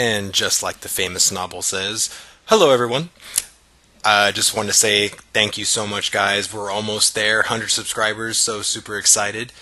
And just like the famous novel says, hello everyone. I just want to say thank you so much, guys. We're almost there, 100 subscribers, so super excited.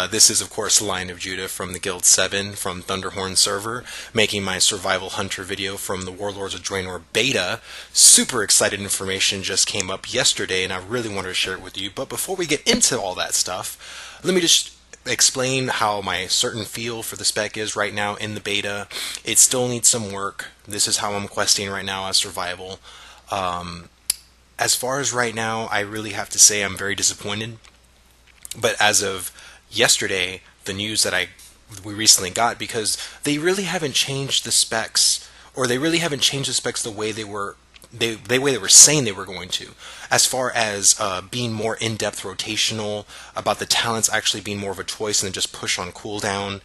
This is, of course, Lion of Judah from the Guild 7 from Thunderhorn server, making my Survival Hunter video from the Warlords of Draenor beta. Super excited information just came up yesterday, and I really wanted to share it with you. But before we get into all that stuff, let me just explain how my certain feel for the spec is right now in the beta. It still needs some work. This is how I'm questing right now as survival. As far as right now, I really have to say I'm very disappointed. But as of yesterday, the news that we recently got, because they really haven't changed the specs, or they really haven't changed the specs the way they were saying they were going to, as far as being more in-depth rotational, about the talents actually being more of a choice than just push on cooldown.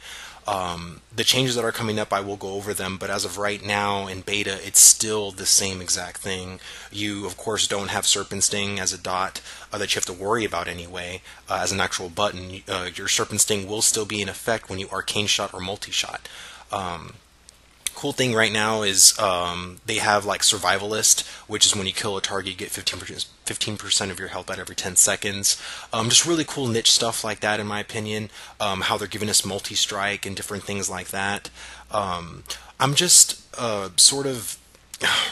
The changes that are coming up, I will go over them, but as of right now in beta, it's still the same exact thing. You, of course, don't have Serpent Sting as a dot that you have to worry about anyway, as an actual button. Your Serpent Sting will still be in effect when you Arcane Shot or Multi-Shot. Cool thing right now is they have like Survivalist, which is when you kill a target, you get 15% of your health back every 10 seconds. Just really cool niche stuff like that, in my opinion. How they're giving us multi-strike and different things like that. I'm just sort of,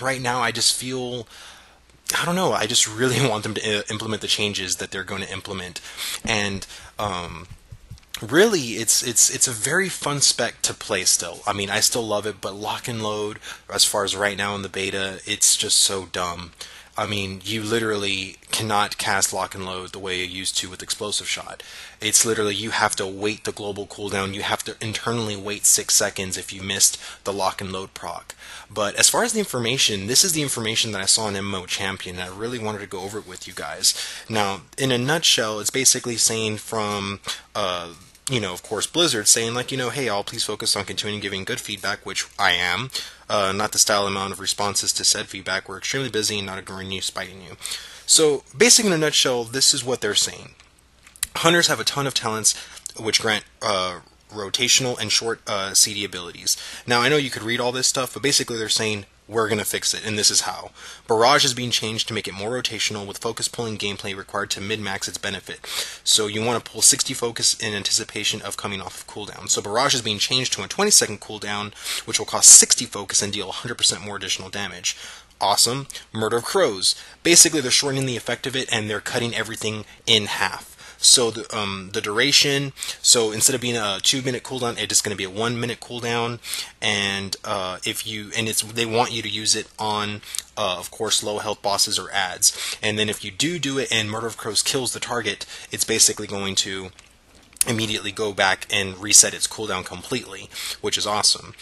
right now, I just feel, I don't know, I just really want them to implement the changes that they're going to implement. And really, it's a very fun spec to play still. I mean, I still love it, but lock and load, as far as right now in the beta, it's just so dumb. I mean, you literally cannot cast lock and load the way you used to with explosive shot. It's literally, you have to wait the global cooldown. You have to internally wait 6 seconds if you missed the lock and load proc. But as far as the information, this is the information that I saw in MMO Champion, and I really wanted to go over it with you guys. Now, in a nutshell, it's basically saying from of course, Blizzard saying, like, hey, all, please focus on continuing giving good feedback, which I am. Not the style amount of responses to said feedback. We're extremely busy and not ignoring you, spiting you. So, basically, in a nutshell, this is what they're saying. Hunters have a ton of talents which grant rotational and short CD abilities. Now, I know you could read all this stuff, but basically they're saying, we're going to fix it, and this is how. Barrage is being changed to make it more rotational, with focus pulling gameplay required to min-max its benefit. So you want to pull 60 focus in anticipation of coming off of cooldown. So Barrage is being changed to a 20-second cooldown, which will cost 60 focus and deal 100% more additional damage. Awesome. Murder of Crows. Basically, they're shortening the effect of it, and they're cutting everything in half. So the duration, so instead of being a 2-minute cooldown, it's just going to be a 1-minute cooldown, and they want you to use it on, of course, low health bosses or ads. And then if you do it and Murder of Crows kills the target, it's basically going to immediately go back and reset its cooldown completely, which is awesome.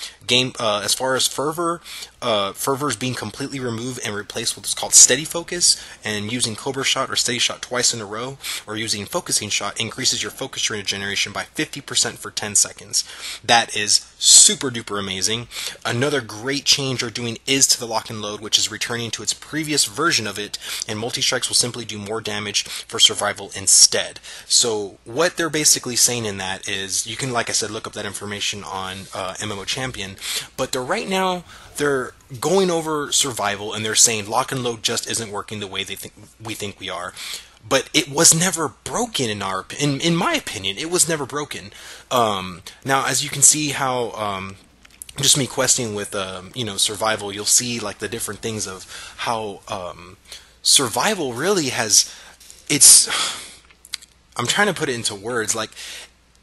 As far as Fervor, Fervor is being completely removed and replaced with what's called Steady Focus, and using Cobra Shot or Steady Shot twice in a row, or using Focusing Shot, increases your focus regeneration by 50% for 10 seconds. That is super duper amazing. Another great change they're doing is to the lock and load, which is returning to its previous version of it, and multi-strikes will simply do more damage for survival instead. So what they're basically saying in that is, you can, like I said, look up that information on MMO Champion, but they're going over survival, and they're saying lock and load just isn't working the way we think we are. But it was never broken in my opinion. It was never broken. Now, as you can see how just me questing with survival, you'll see like the different things of how survival really has I'm trying to put it into words, like,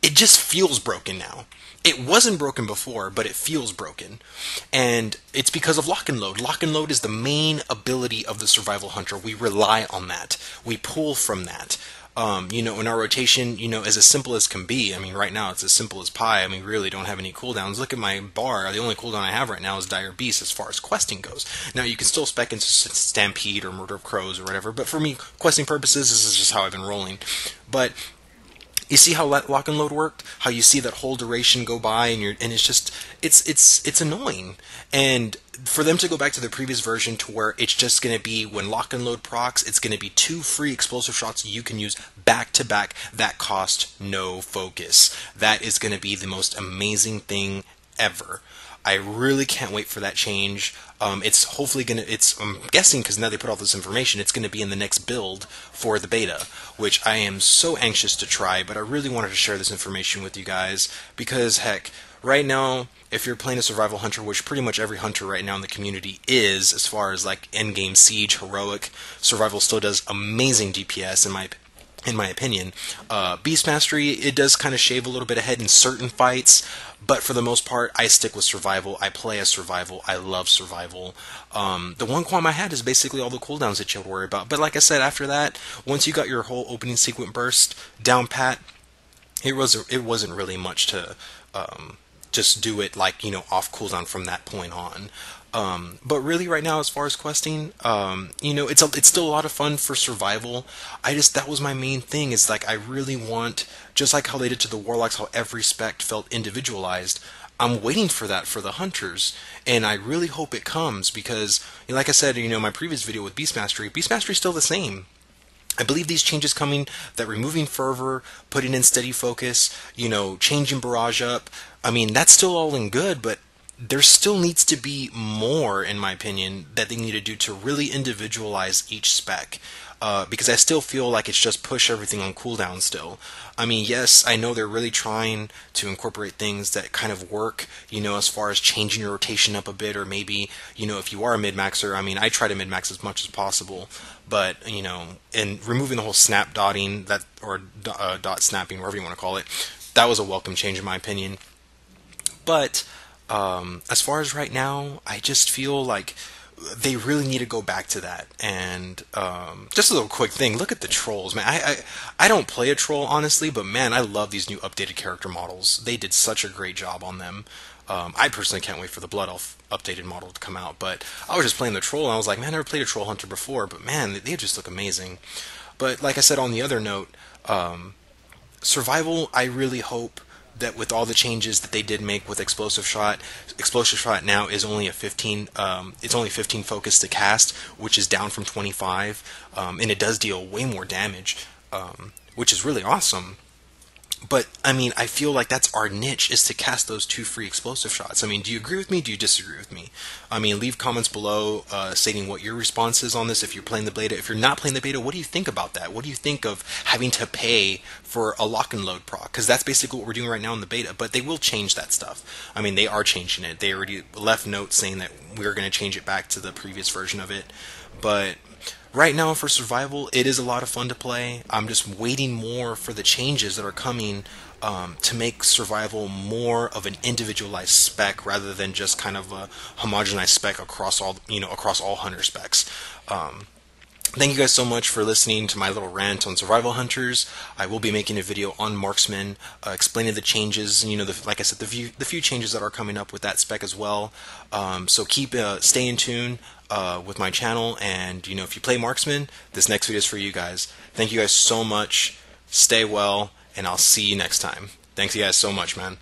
it just feels broken now. It wasn't broken before, but it feels broken. And it's because of lock and load. Lock and load is the main ability of the survival hunter. We rely on that. We pull from that. In our rotation, as simple as can be. I mean, right now it's as simple as pie. I mean, we really don't have any cooldowns. Look at my bar. The only cooldown I have right now is Dire Beast as far as questing goes. Now, you can still spec into Stampede or Murder of Crows or whatever, but for me, questing purposes, this is just how I've been rolling. But you see how lock and load worked? How you see that whole duration go by, and it's just it's annoying. And for them to go back to the previous version to where it's just going to be when lock and load procs, it's going to be 2 free explosive shots you can use back to back that cost no focus. That is going to be the most amazing thing ever. I really can't wait for that change. It's hopefully gonna. It's I'm guessing because now they put all this information, it's gonna be in the next build for the beta, which I am so anxious to try. But I really wanted to share this information with you guys because heck, right now, if you're playing a survival hunter, which pretty much every hunter right now in the community is, as far as like endgame siege, heroic, survival still does amazing DPS in my opinion. Beast Mastery, it does kind of shave a little bit ahead in certain fights, but for the most part, I stick with survival. I play as survival. I love survival. The one qualm I had is basically all the cooldowns that you have to worry about. But like I said, after that, once you got your whole opening sequence burst down pat, it wasn't really much to just do it like off cooldown from that point on. But really, right now, as far as questing, it's still a lot of fun for survival. That was my main thing. Is like I really want, just like how they did to the warlocks, how every spec felt individualized. I'm waiting for that for the hunters, and I really hope it comes because, like I said, my previous video with Beast Mastery is still the same. I believe these changes coming, that removing fervor, putting in steady focus, changing barrage up, I mean, that's still all in good, but there still needs to be more, in my opinion, that they need to do to really individualize each spec. Because I still feel like it's just push everything on cooldown still. I mean, yes, I know they're really trying to incorporate things that kind of work, as far as changing your rotation up a bit, or maybe, if you are a mid-maxer, I mean, I try to mid-max as much as possible, but, and removing the whole snap dotting, or dot snapping, whatever you want to call it, that was a welcome change in my opinion. But, as far as right now, I just feel like they really need to go back to that. And just a little quick thing, look at the trolls, man. I don't play a troll, honestly, but man, I love these new updated character models. They did such a great job on them. I personally can't wait for the Blood Elf updated model to come out, but I was just playing the troll, and I was like, man, I never played a troll hunter before, but man, they just look amazing. But like I said, on the other note, survival, I really hope that with all the changes that they did make with explosive shot now is only a 15. It's only 15 focus to cast, which is down from 25, and it does deal way more damage, which is really awesome. But I mean, I feel like that's our niche, is to cast those 2 free explosive shots. I mean, do you agree with me? Do you disagree with me? I mean, leave comments below stating what your response is on this. If you're playing the beta, if you're not playing the beta, what do you think about that? What do you think of having to pay for a lock and load proc? Because that's basically what we're doing right now in the beta. But they will change that stuff. I mean, they are changing it. They already left notes saying that we're going to change it back to the previous version of it. But right now, for survival, it is a lot of fun to play. I'm just waiting more for the changes that are coming to make survival more of an individualized spec rather than just kind of a homogenized spec across all hunter specs. Thank you guys so much for listening to my little rant on survival hunters. I will be making a video on marksman, explaining the changes, like I said, the few changes that are coming up with that spec as well. So stay in tune with my channel, and if you play marksman, this next video is for you guys. Thank you guys so much. Stay well, and I'll see you next time. Thanks you guys so much, man.